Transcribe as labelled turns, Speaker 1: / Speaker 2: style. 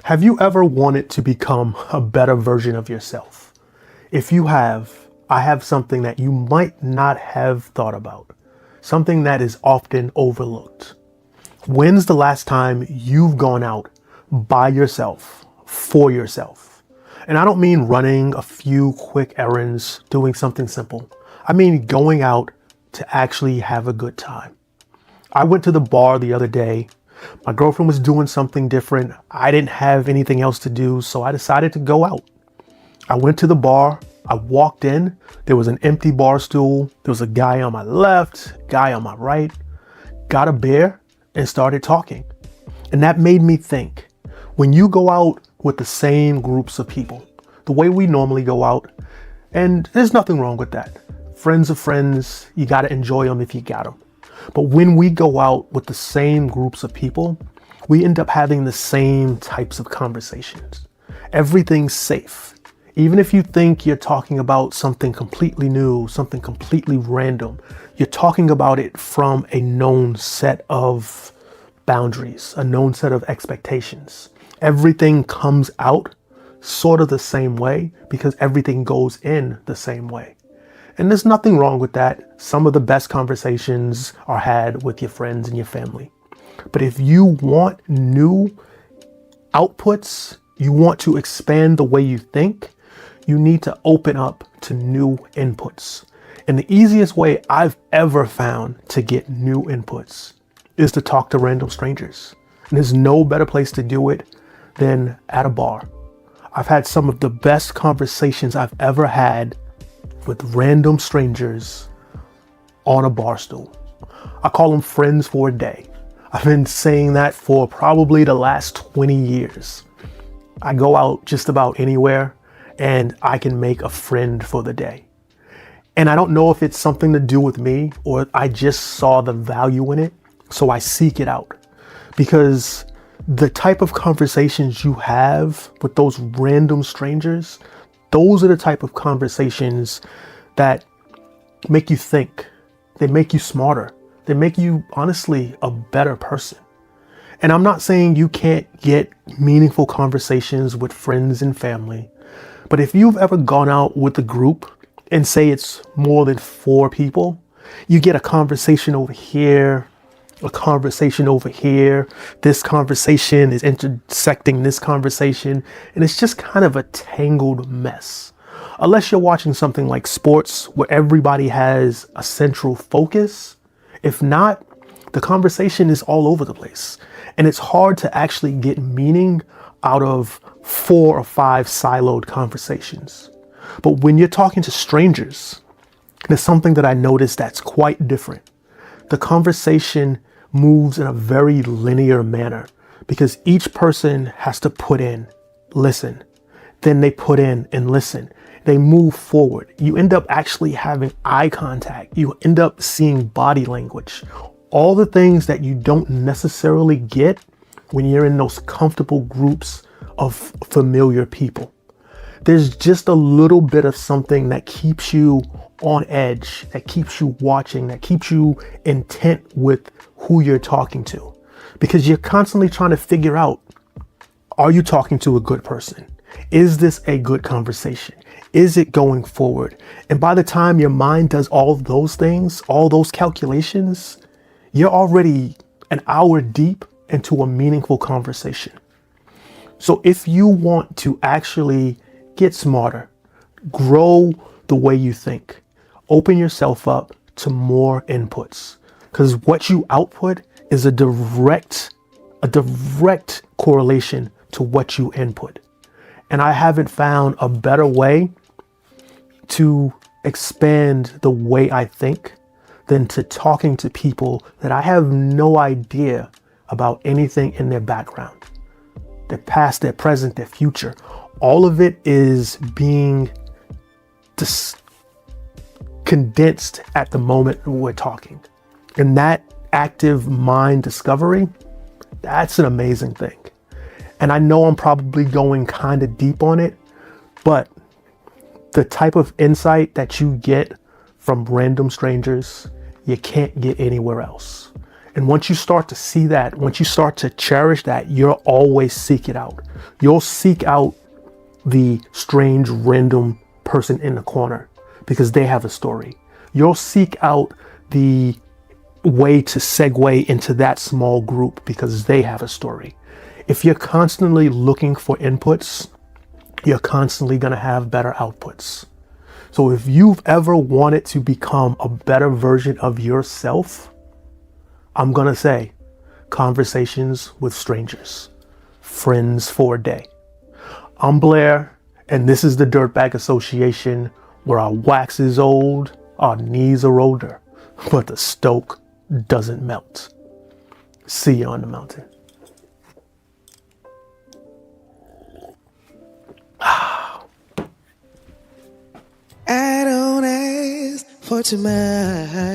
Speaker 1: Have you ever wanted to become a better version of yourself? If you have, I have something that you might not have thought about, something that is often overlooked. When's the last time you've gone out by yourself, for yourself? And I don't mean running a few quick errands, doing something simple. I mean going out to actually have a good time. I went to the bar the other day. My girlfriend was doing something different. I didn't have anything else to do, so I decided to go out. I went to the bar. I walked in. There was an empty bar stool. There was a guy on my left, guy on my right. Got a beer and started talking. And that made me think, when you go out with the same groups of people, the way we normally go out, and there's nothing wrong with that. Friends are friends. You got to enjoy them if you got them. But when we go out with the same groups of people, we end up having the same types of conversations. Everything's safe. Even if you think you're talking about something completely new, something completely random, you're talking about it from a known set of boundaries, a known set of expectations. Everything comes out sort of the same way because everything goes in the same way. And there's nothing wrong with that. Some of the best conversations are had with your friends and your family. But if you want new outputs, you want to expand the way you think, you need to open up to new inputs. And the easiest way I've ever found to get new inputs is to talk to random strangers. And there's no better place to do it than at a bar. I've had some of the best conversations I've ever had with random strangers on a bar stool. I call them friends for a day. I've been saying that for probably the last 20 years. I go out just about anywhere and I can make a friend for the day. And I don't know if it's something to do with me or I just saw the value in it, so I seek it out. Because the type of conversations you have with those random strangers, those are the type of conversations that make you think. They make you smarter. They make you, honestly, a better person. And I'm not saying you can't get meaningful conversations with friends and family, but if you've ever gone out with a group and say it's more than 4 people, you get a conversation over here, a conversation over here. This conversation is intersecting this conversation, and it's just kind of a tangled mess. Unless you're watching something like sports where everybody has a central focus. If not, the conversation is all over the place, and it's hard to actually get meaning out of 4 or 5 siloed conversations. But when you're talking to strangers, there's something that I noticed that's quite different. The conversation moves in a very linear manner because each person has to put in, listen, then they put in and listen. They move forward. You end up actually having eye contact. You end up seeing body language. All the things that you don't necessarily get when you're in those comfortable groups of familiar people. There's just a little bit of something that keeps you on edge, that keeps you watching, that keeps you intent with who you're talking to. Because you're constantly trying to figure out, are you talking to a good person? Is this a good conversation? Is it going forward? And by the time your mind does all those things, all those calculations, you're already an hour deep into a meaningful conversation. So if you want to actually get smarter, grow the way you think, open yourself up to more inputs, because what you output is a direct correlation to what you input. And I haven't found a better way to expand the way I think than to talking to people that I have no idea about anything in their background, their past, their present, their future. All of it is being condensed at the moment we're talking. And that active mind discovery, that's an amazing thing. And I know I'm probably going kind of deep on it, but the type of insight that you get from random strangers, you can't get anywhere else. And once you start to see that, once you start to cherish that, you'll always seek it out. You'll seek out the strange, random person in the corner because they have a story. You'll seek out the way to segue into that small group because they have a story. If you're constantly looking for inputs, you're constantly going to have better outputs. So if you've ever wanted to become a better version of yourself, I'm going to say conversations with strangers, friends for a day. I'm Blair, and this is the Dirtbag Association, where our wax is old, our knees are older, but the stoke doesn't melt. See you on the mountain.
Speaker 2: I don't ask for too much.